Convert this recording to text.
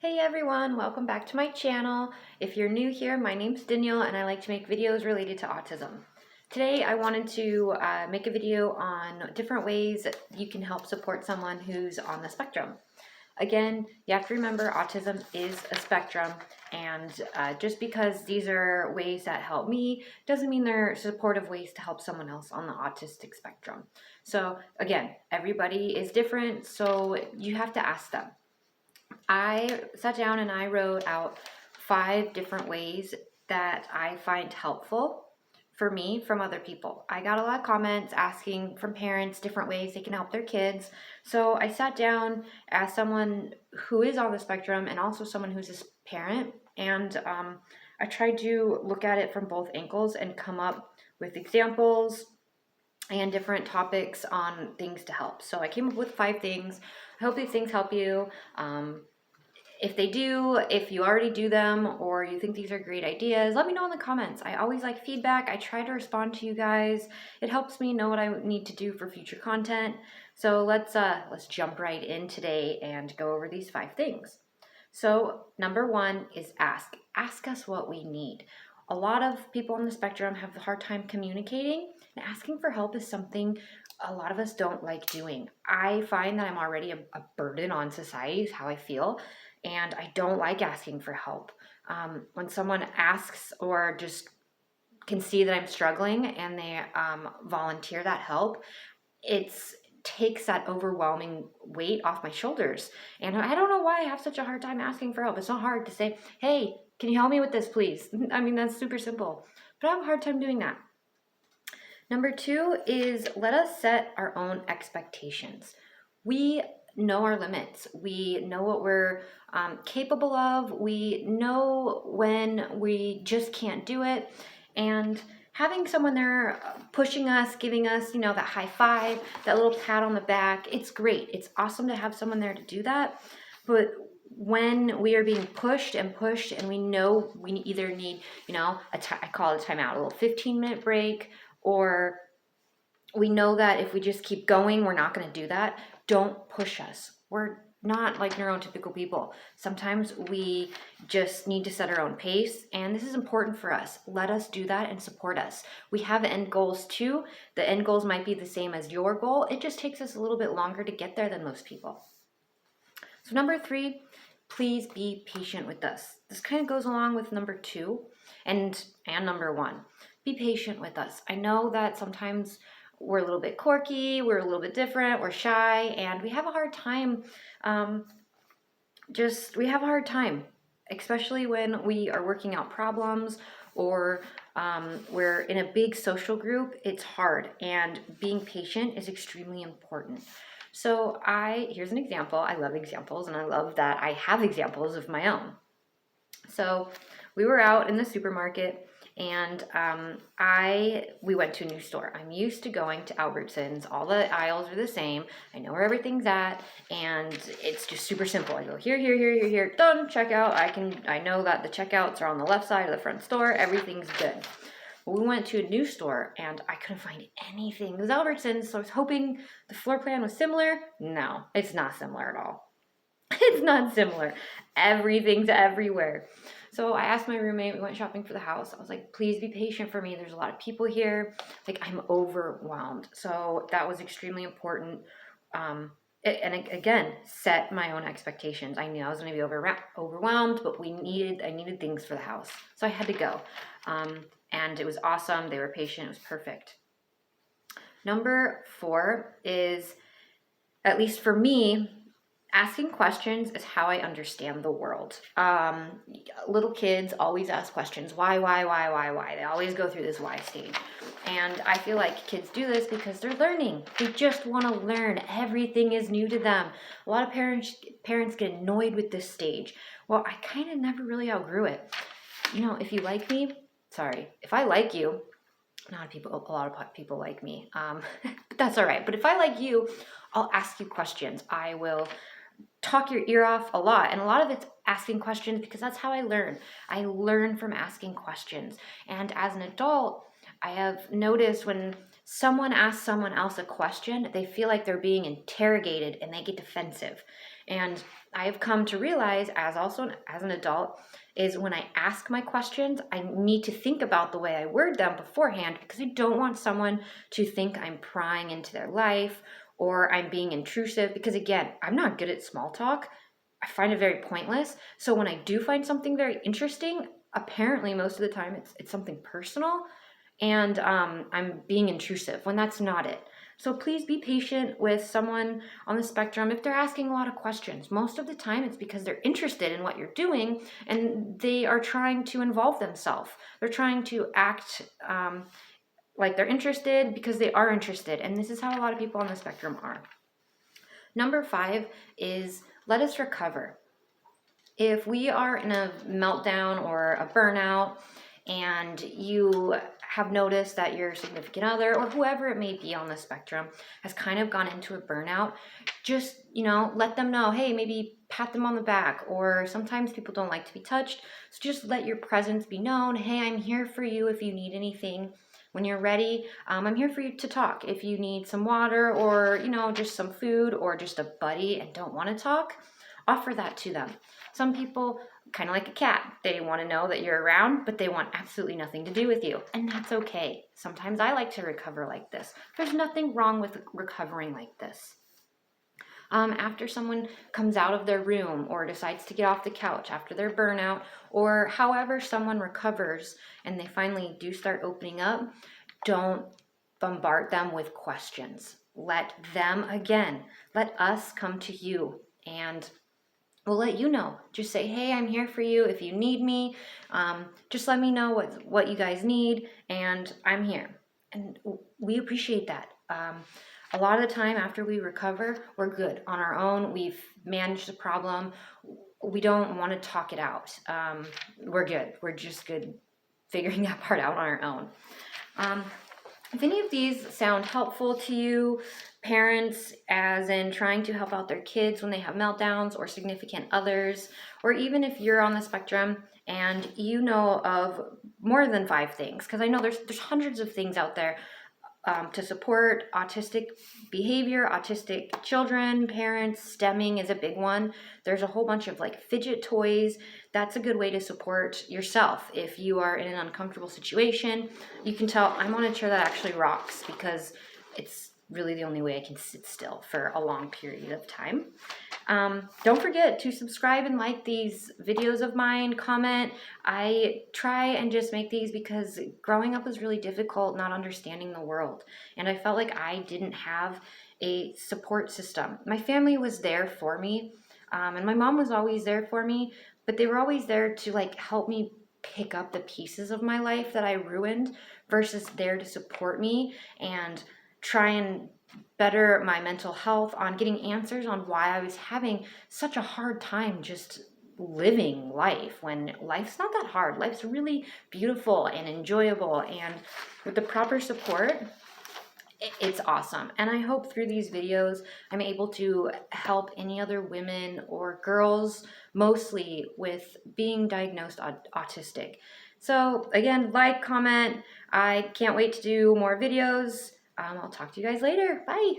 Hey everyone, welcome back to my channel. If you're new here, my name's Danielle and I like to make videos related to autism. Today I wanted to make a video on different ways that you can help support someone who's on the spectrum. Again, you have to remember autism is a spectrum, and just because these are ways that help me doesn't mean they're supportive ways to help someone else on the autistic spectrum. So again, everybody is different, so you have to ask them. I sat down and I wrote out 5 different ways that I find helpful for me from other people. I got a lot of comments asking from parents different ways they can help their kids. So I sat down as someone who is on the spectrum and also someone who's a parent, and I tried to look at it from both angles and come up with examples and different topics on things to help. So I came up with 5 things. I hope these things help you. If they do, if you already do them or you think these are great ideas, let me know in the comments. I always like feedback. I try to respond to you guys. It helps me know what I need to do for future content. So let's jump right in today and go over these 5 things. So number 1 is ask. Ask us what we need. A lot of people on the spectrum have a hard time communicating, and asking for help is something a lot of us don't like doing. I find that I'm already a burden on society, is how I feel, and I don't like asking for help. When someone asks or just can see that I'm struggling and they volunteer that help, it takes that overwhelming weight off my shoulders. And I don't know why I have such a hard time asking for help. It's not hard to say, hey, can you help me with this, please? I mean, that's super simple, but I have a hard time doing that. Number 2 is let us set our own expectations. We know our limits. We know what we're capable of. We know when we just can't do it. And having someone there pushing us, giving us, that high five, that little pat on the back, it's great. It's awesome to have someone there to do that. But when we are being pushed and we know we either need, I call it a timeout, a little 15-minute break, or we know that if we just keep going, we're not going to do that. Don't push us. We're not like neurotypical people. Sometimes we just need to set our own pace, and this is important for us. Let us do that and support us. We have end goals too. The end goals might be the same as your goal. It just takes us a little bit longer to get there than most people. So number 3, please be patient with us. This kind of goes along with number 2 and number 1. Be patient with us. I know that sometimes we're a little bit quirky, we're a little bit different, we're shy, and we have a hard time. We have a hard time, especially when we are working out problems or we're in a big social group. It's hard, and being patient is extremely important. So here's an example. I love examples, and I love that I have examples of my own. So we were out in the supermarket, and we went to a new store. I'm used to going to Albertsons. All the aisles are the same. I know where everything's at, and it's just super simple. I go here, done, checkout. I know that the checkouts are on the left side of the front store. Everything's good. But we went to a new store, and I couldn't find anything. It was Albertsons, so I was hoping the floor plan was similar. No, it's not similar at all. It's not similar. Everything's everywhere. So I asked my roommate, we went shopping for the house. I was like, please be patient for me. There's a lot of people here. Like, I'm overwhelmed. So that was extremely important. And again, set my own expectations. I knew I was going to be overwhelmed, but I needed things for the house. So I had to go. And it was awesome. They were patient. It was perfect. Number 4 is, at least for me, asking questions is how I understand the world. Little kids always ask questions. Why? They always go through this why stage. And I feel like kids do this because they're learning. They just want to learn. Everything is new to them. A lot of parents get annoyed with this stage. Well, I kind of never really outgrew it. If you like me, if I like you, a lot of people like me, but that's all right. But if I like you, I'll ask you questions. I will talk your ear off a lot, and a lot of it's asking questions because that's how I learn. I learn from asking questions. And as an adult, I have noticed when someone asks someone else a question, they feel like they're being interrogated and they get defensive. And I've come to realize, as an adult, is when I ask my questions, I need to think about the way I word them beforehand, because I don't want someone to think I'm prying into their life or I'm being intrusive, because again, I'm not good at small talk. I find it very pointless. So when I do find something very interesting, apparently most of the time it's something personal, and I'm being intrusive when that's not it. So please be patient with someone on the spectrum if they're asking a lot of questions. Most of the time it's because they're interested in what you're doing and they are trying to involve themselves. They're trying to act like they're interested because they are interested, and this is how a lot of people on the spectrum are. Number 5 is let us recover. If we are in a meltdown or a burnout and you have noticed that your significant other or whoever it may be on the spectrum has kind of gone into a burnout, just, let them know, hey, maybe pat them on the back, or sometimes people don't like to be touched. So just let your presence be known. Hey, I'm here for you if you need anything. When you're ready, I'm here for you to talk. If you need some water or, just some food or just a buddy and don't want to talk, offer that to them. Some people, kind of like a cat, they want to know that you're around, but they want absolutely nothing to do with you. And that's okay. Sometimes I like to recover like this. There's nothing wrong with recovering like this. After someone comes out of their room or decides to get off the couch after their burnout, or however someone recovers and they finally do start opening up, don't bombard them with questions. Let us come to you, and we'll let you know. Just say, hey, I'm here for you if you need me. Just let me know what you guys need, and I'm here. And we appreciate that. A lot of the time after we recover, we're good on our own. We've managed the problem. We don't want to talk it out. We're good. We're just good figuring that part out on our own. If any of these sound helpful to you, parents, as in trying to help out their kids when they have meltdowns, or significant others, or even if you're on the spectrum and you know of more than 5 things, because I know there's hundreds of things out there to support autistic behavior, autistic children, parents. Stemming is a big one. There's a whole bunch of fidget toys. That's a good way to support yourself. If you are in an uncomfortable situation, you can tell I'm on a chair that actually rocks, because it's really the only way I can sit still for a long period of time. Don't forget to subscribe and like these videos of mine, comment. I try and just make these because growing up was really difficult, not understanding the world. And I felt like I didn't have a support system. My family was there for me, and my mom was always there for me, but they were always there to help me pick up the pieces of my life that I ruined, versus there to support me and try and better my mental health, on getting answers on why I was having such a hard time just living life, when life's not that hard. Life's really beautiful and enjoyable, and with the proper support, it's awesome. And I hope through these videos I'm able to help any other women or girls, mostly, with being diagnosed autistic. So again, comment. I can't wait to do more videos. I'll talk to you guys later. Bye.